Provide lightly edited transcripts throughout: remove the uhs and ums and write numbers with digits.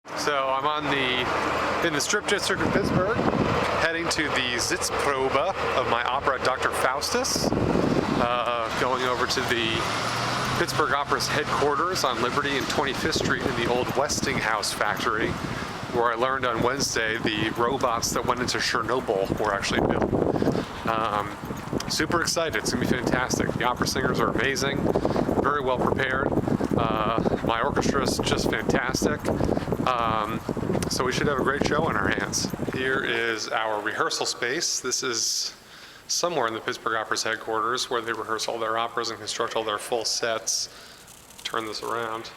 So I'm in the Strip District of Pittsburgh, heading to the Sitzprobe of my opera Dr. Faustus, going over to the Pittsburgh Opera's headquarters on Liberty and 25th Street in the old Westinghouse factory, where I learned on Wednesday the robots that went into Chernobyl were actually built. Super excited, it's gonna be fantastic. The opera singers are amazing, very well prepared. My orchestra is just fantastic. So we should have a great show on our hands. Here is our rehearsal space. This is somewhere in the Pittsburgh Opera's headquarters where they rehearse all their operas and construct all their full sets. Turn this around.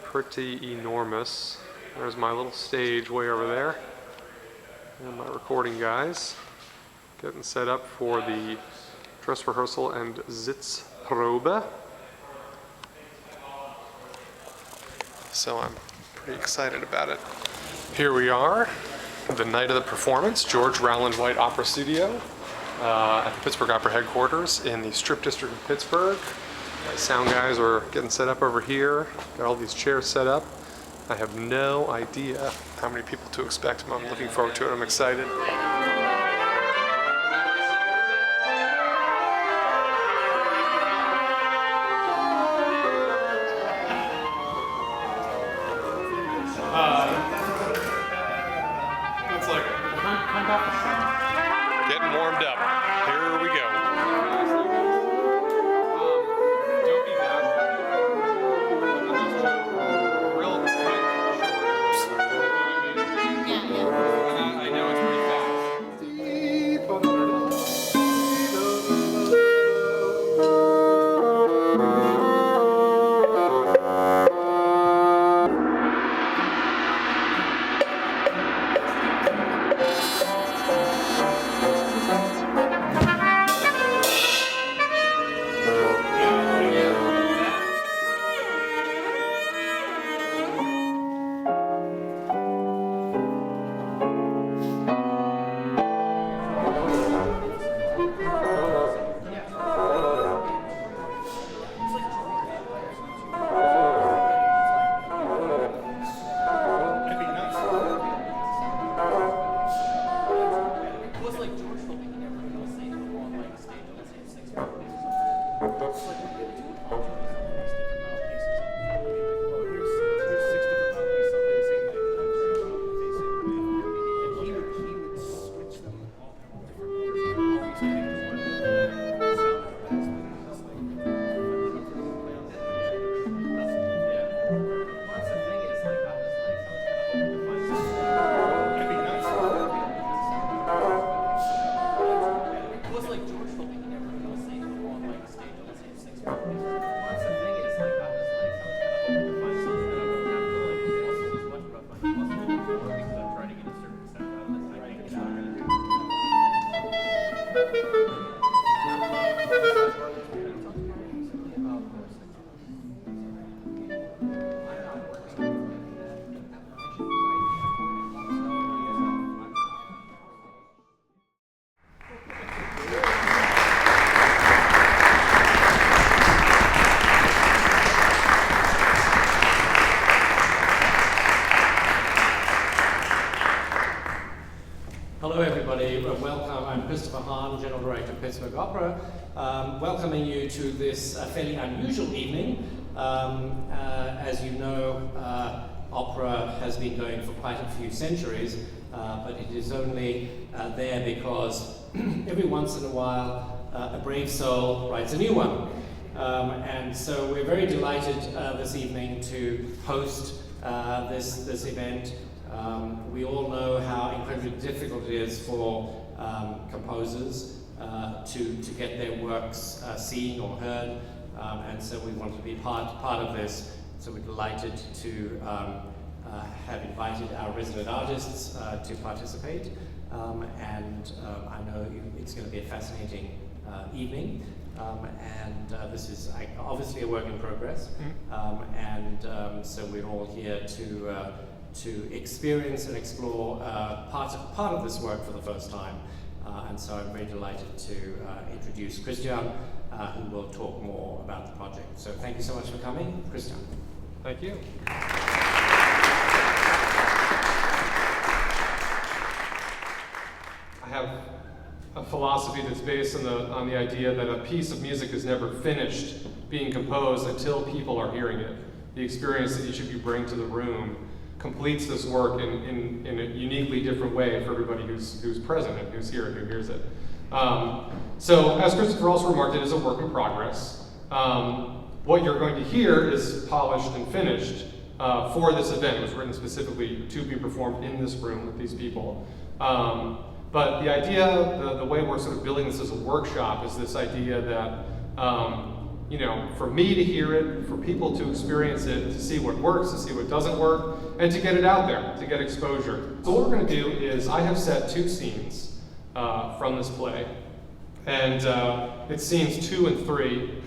Pretty enormous. There's my little stage way over there. And my recording guys getting set up for the dress rehearsal and Sitzprobe. So I'm pretty excited about it. Here we are, the night of the performance, George Rowland White Opera Studio at the Pittsburgh Opera headquarters in the Strip District of Pittsburgh. My sound guys are getting set up over here. Got all these chairs set up. I have no idea how many people to expect, but I'm looking forward to it. I'm excited. Getting warmed up. Here we go. Don't be bashful. Real quick. I know it's pretty Hello everybody, welcome. I'm Christopher Marlowe, General Director of Pittsburgh Opera, welcoming you to this fairly unusual evening. As you know, opera has been going for quite a few centuries, but it is only there because every once in a while a brave soul writes a new one. And so we're very delighted this evening to host this event. We all know how incredibly difficult it is for composers to get their works seen or heard, and so we want to be part of this. So we're delighted to have invited our resident artists to participate, and I know it's going to be a fascinating evening. This is obviously a work in progress, so we're all here to experience and explore part of this work for the first time. And so I'm very delighted to introduce Christian, who will talk more about the project. So thank you so much for coming, Christian. Thank you. philosophy that's based on the idea that a piece of music is never finished being composed until people are hearing it. The experience that each of you bring to the room completes this work in a uniquely different way for everybody who's present and who's here and who hears it. So, as Christopher also remarked, it is a work in progress. What you're going to hear is polished and finished for this event. It was written specifically to be performed in this room with these people. But the idea, the way we're sort of building this as a workshop is this idea that, you know, for me to hear it, for people to experience it, to see what works, to see what doesn't work, and to get it out there, to get exposure. So what we're going to do is I have set 2 scenes from this play, and it's scenes 2 and 3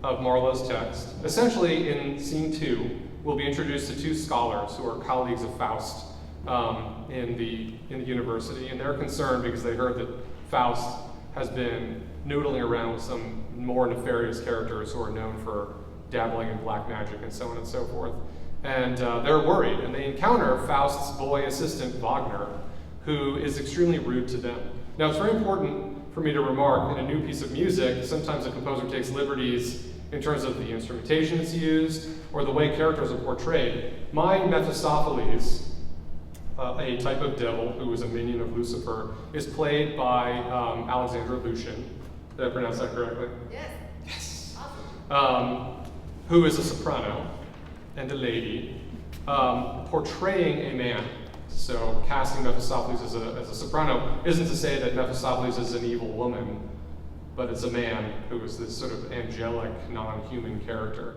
of Marlowe's text. Essentially, in scene 2, we'll be introduced to 2 scholars who are colleagues of Faust in the university, and they're concerned because they heard that Faust has been noodling around with some more nefarious characters who are known for dabbling in black magic and so on and so forth. And they're worried, and they encounter Faust's boy assistant, Wagner, who is extremely rude to them. Now, it's very important for me to remark, in a new piece of music, sometimes a composer takes liberties in terms of the instrumentation that's used or the way characters are portrayed. My Mephistopheles, a type of devil who is a minion of Lucifer, is played by Alexandra Loutsion. Did I pronounce that correctly? Yes. Yes. Awesome. Who is a soprano and a lady, portraying a man. So casting Mephistopheles as a soprano isn't to say that Mephistopheles is an evil woman, but it's a man who is this sort of angelic, non-human character.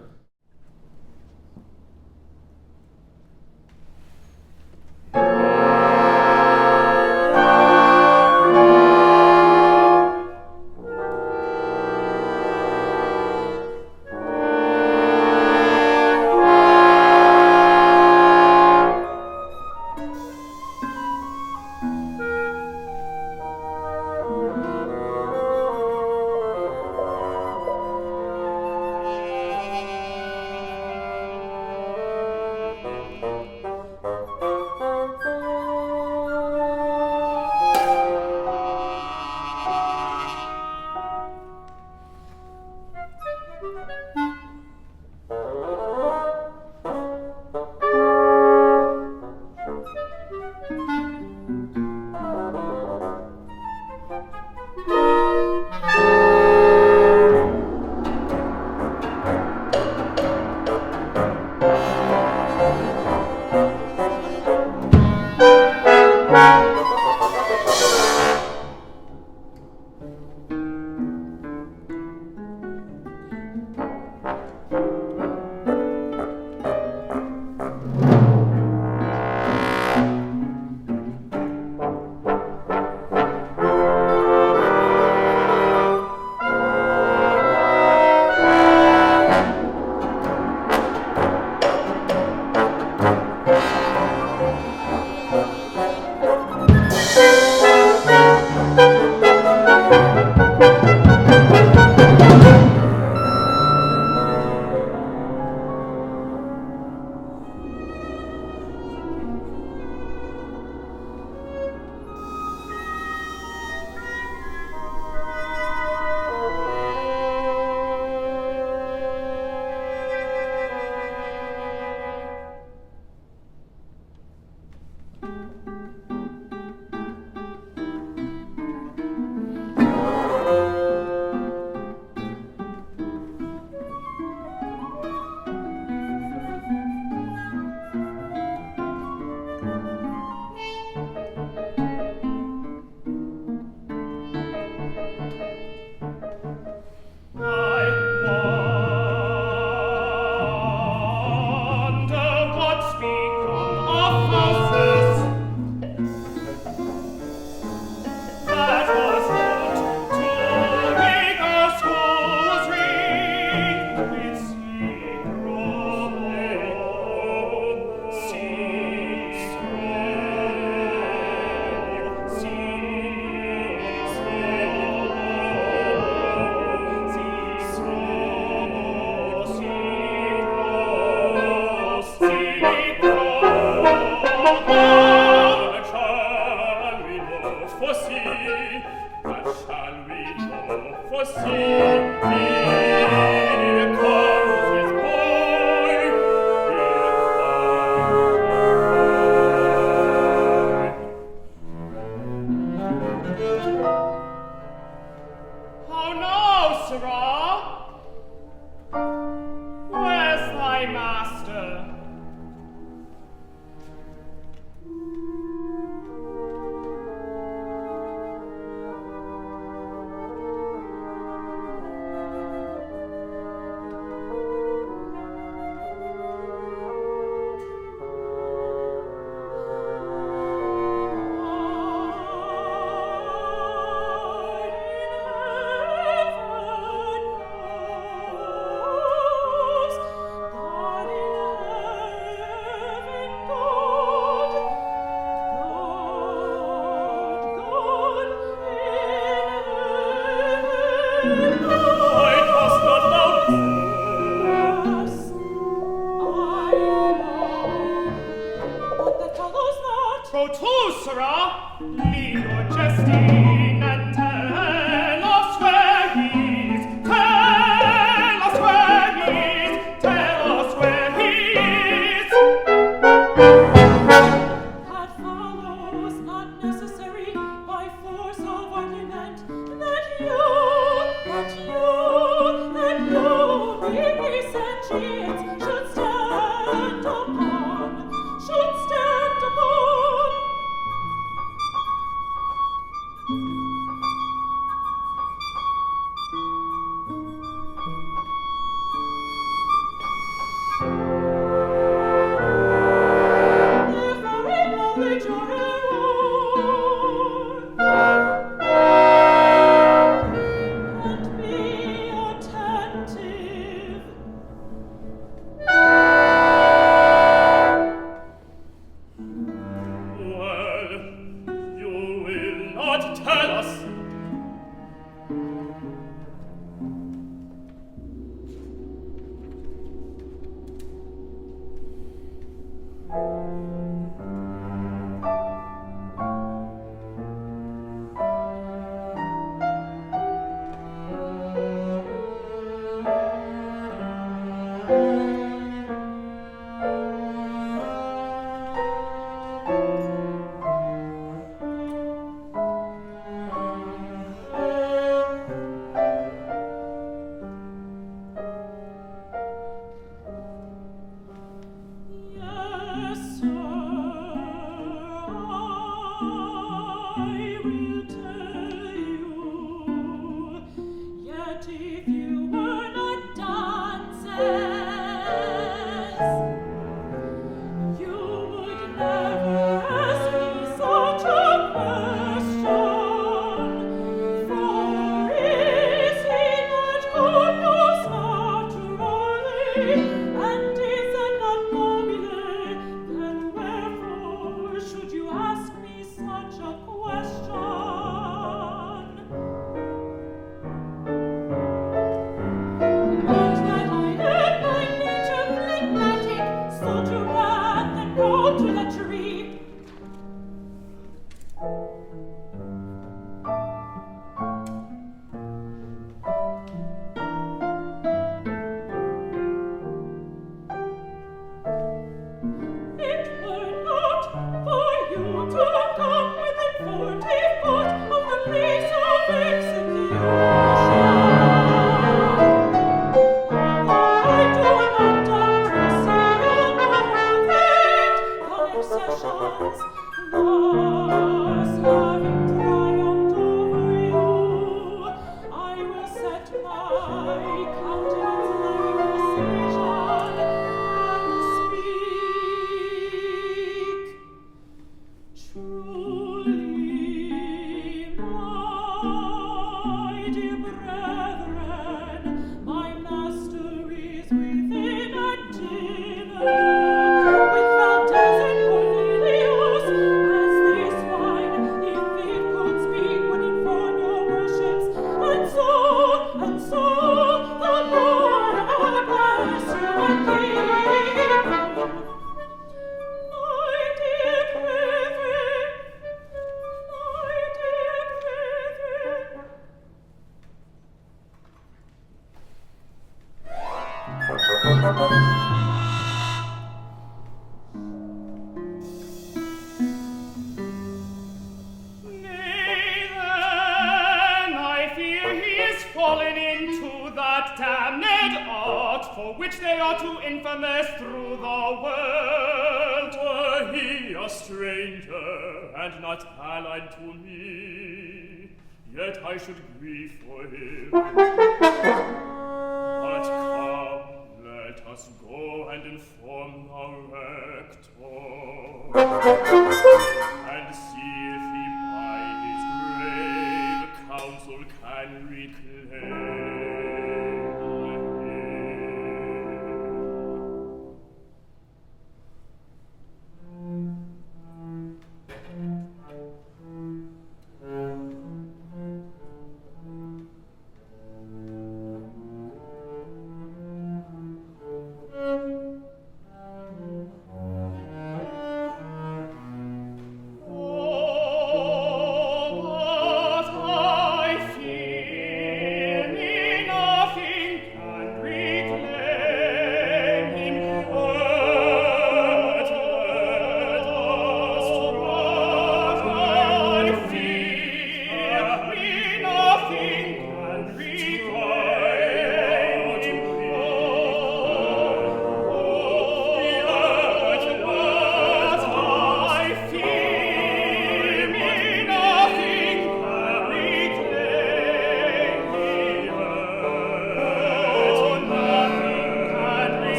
Go to, sirrah, leave your jesting and tell us where he is. Tell us where he is. Tell us where he is. That follows not necessary by force of argument that you, being sentient, should stand upon. If I acknowledge your error and be attentive, Well, you will not tell us. yes, sir, I will tell you. Yet if you were not dances, you would never ask me such a question. For is he not good naturally, and is it not nobile? Then wherefore should you ask me such a question? But that I am by nature phlegmatic, so to wrath and prone to lechery. It were not for you to come within 40 foot of the place of execution. I do not doubt to see above it the excessions, thus having triumphed over you, I will set my countenance like precision and speak. Truly, my dear brethren, my master is within at dinner with Faustus and Cornelius, as this wine, if it could speak, would inform your worships, and so, the Lord bless you and keep you. My dear brethren, my dear brethren. Nay, then, I fear he is fallen into that damned art for which they are too infamous through the world. Were he a stranger and not allied to me, yet I should grieve for him. But come, let us go and inform the rector, and see if he by his grave counsel can reclaim him.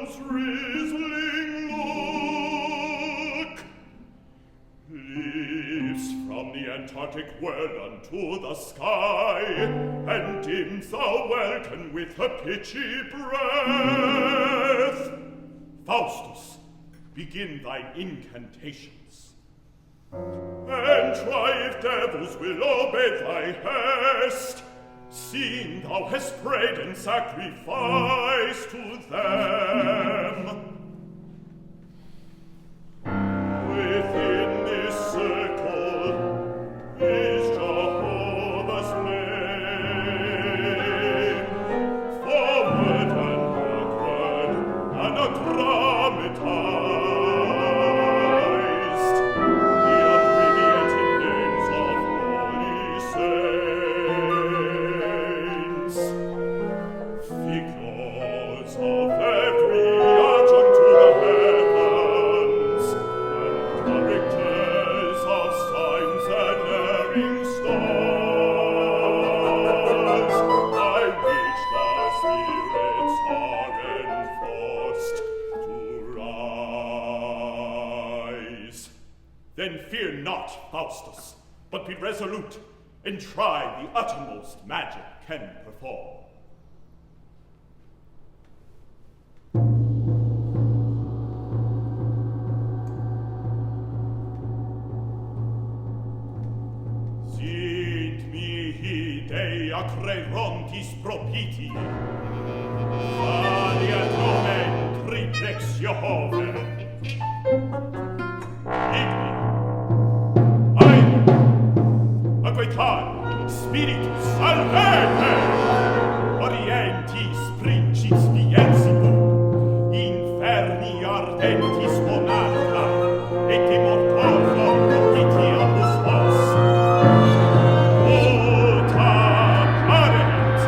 devil's rizzling look leaps from the Antarctic world unto the sky, and dims the welkin with a pitchy breath. Faustus, begin thine incantations, and try if devils will obey thy hest, seeing thou hast prayed and sacrificed to them. Within this circle is Jehovah's name, forward and backward, anadramatized, the abbreviated names of holy saints, figures of every age unto the heavens, and characters of signs and erring stars, by which the spirits are enforced to rise. Then fear not, Faustus, but be resolute, and try the uttermost magic can perform. Sint mihi Dei acrerontis propiti, valiat nomen triplex Jehove. Igni, aere, aquetan, spiritus salvete, orientis princips Beelzebub, inferni ardentis monarca, et immortorum propitiamus vos. Ota paret,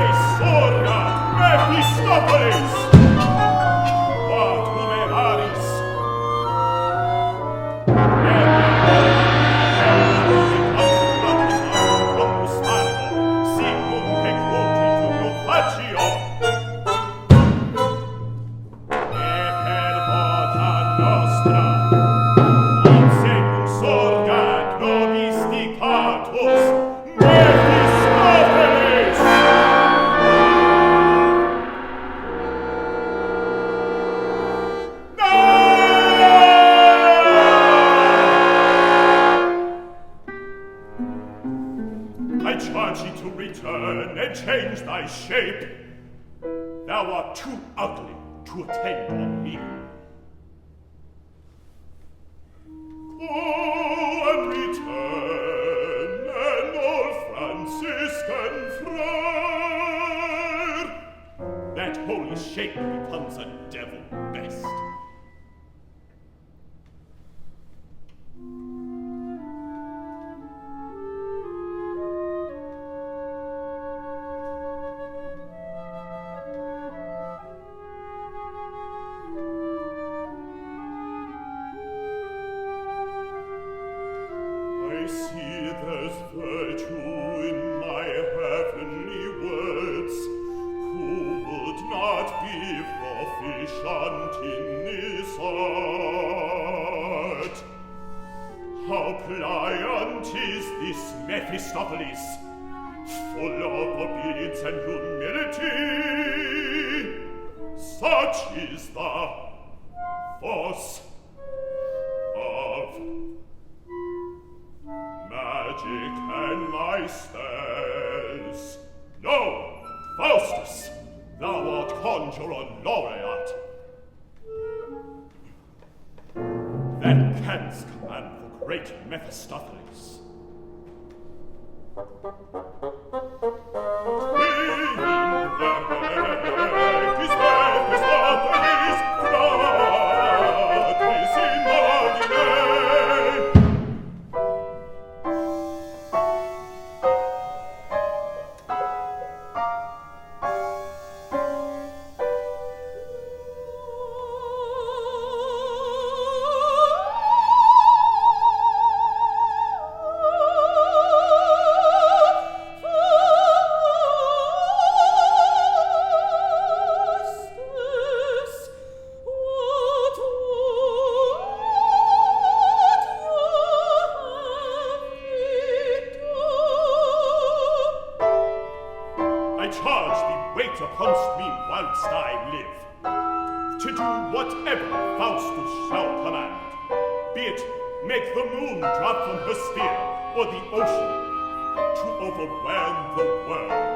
exorgat Mephistopheles, quod numeraris, change thy shape. Thou art too ugly to attend on me. Go and return, an old Franciscan friar. That holy shape becomes a devil best. Mephistopheles, full of obedience and humility, such is the force of magic and my spells. No, Faustus, thou art conjurer laureate, that canst command the great Mephistopheles. live, to do whatever Faustus shall command, be it make the moon drop from her sphere, or the ocean to overwhelm the world.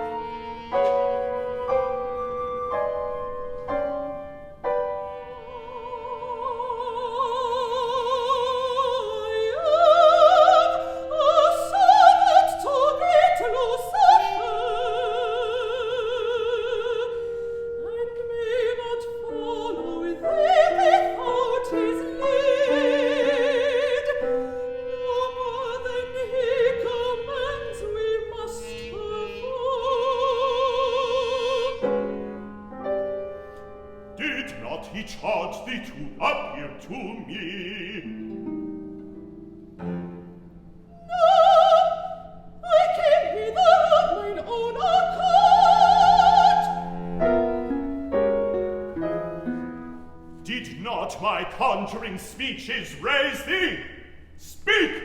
Speeches raise thee! Speak!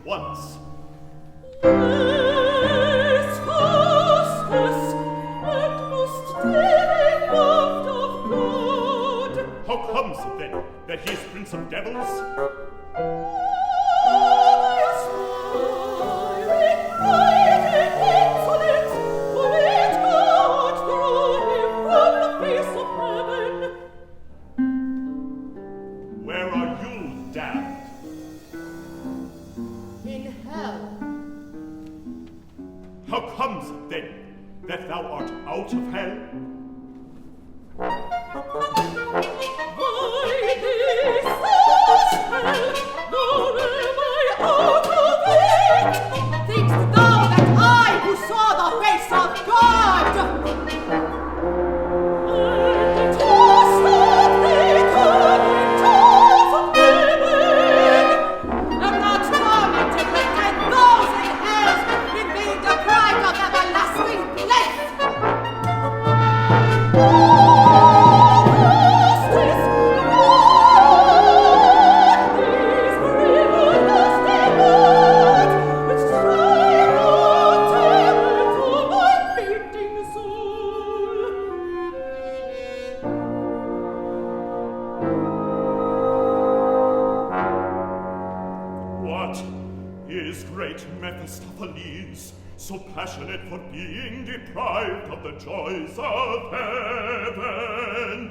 Why this hell? is great Mephistopheles, so passionate for being deprived of the joys of heaven.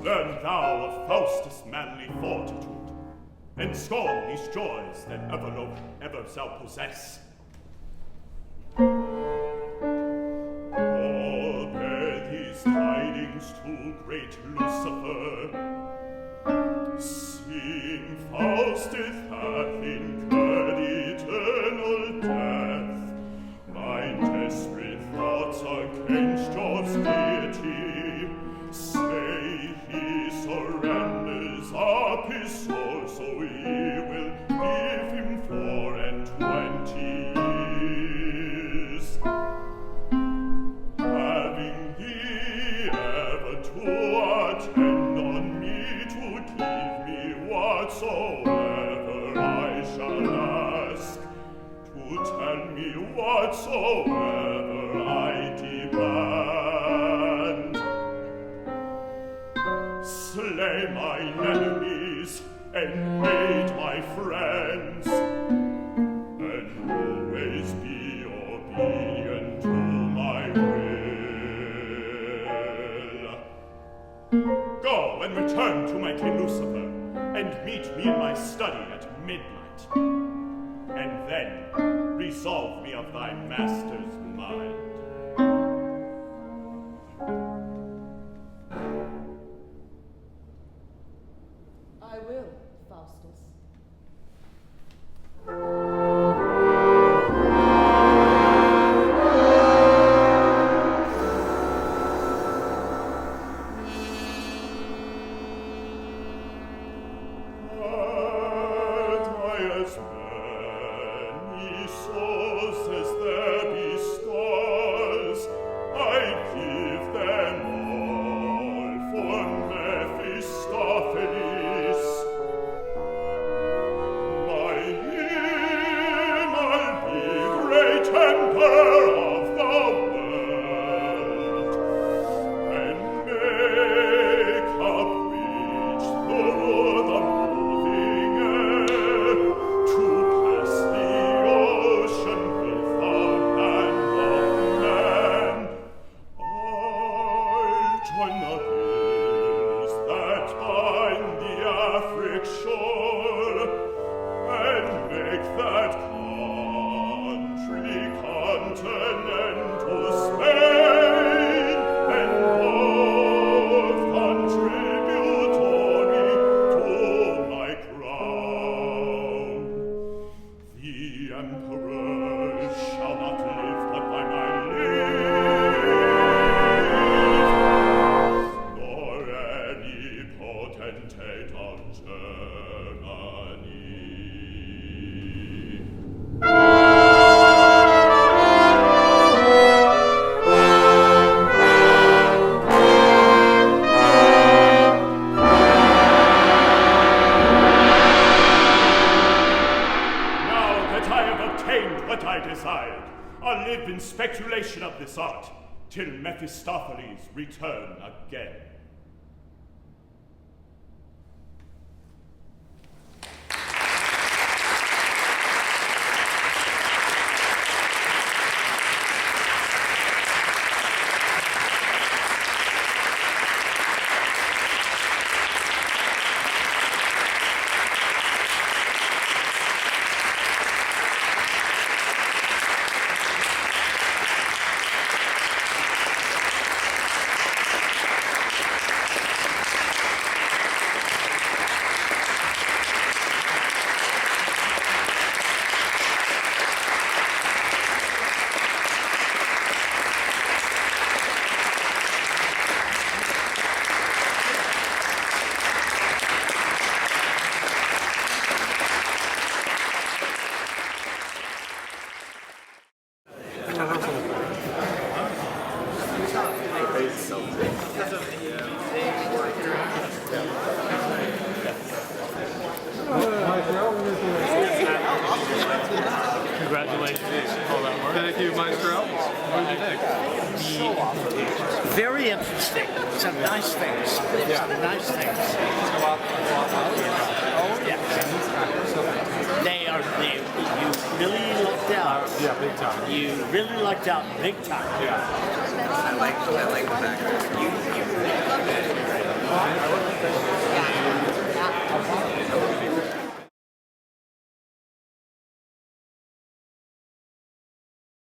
Learn thou of Faustus' manly fortitude, and scorn these joys that ever shall possess. Oh, bear these tidings to great Lucifer, seeing Faustus hath incurred eternal death. My desperate thoughts against your deity say he surrenders up his soul, so we will give him 24 years. Having thee ever to attend on me, to give me whatsoever I shall ask, to tell me whatsoever I demand. Slay mine enemies, and aid my friends, and always be obedient to my will. Go and return to my King Lucifer, and meet me in my study at midnight, and then resolve me of thy master's mind. I will, Faustus. Speculation of this art, till Mephistopheles return again. Congratulations. All that work. Thank you, Maestro. What did you think? Very interesting. Some nice things. Some nice things. Oh, yes. They are Yeah, big time. You really lucked out big time. Yeah. I like the fact that you really love it.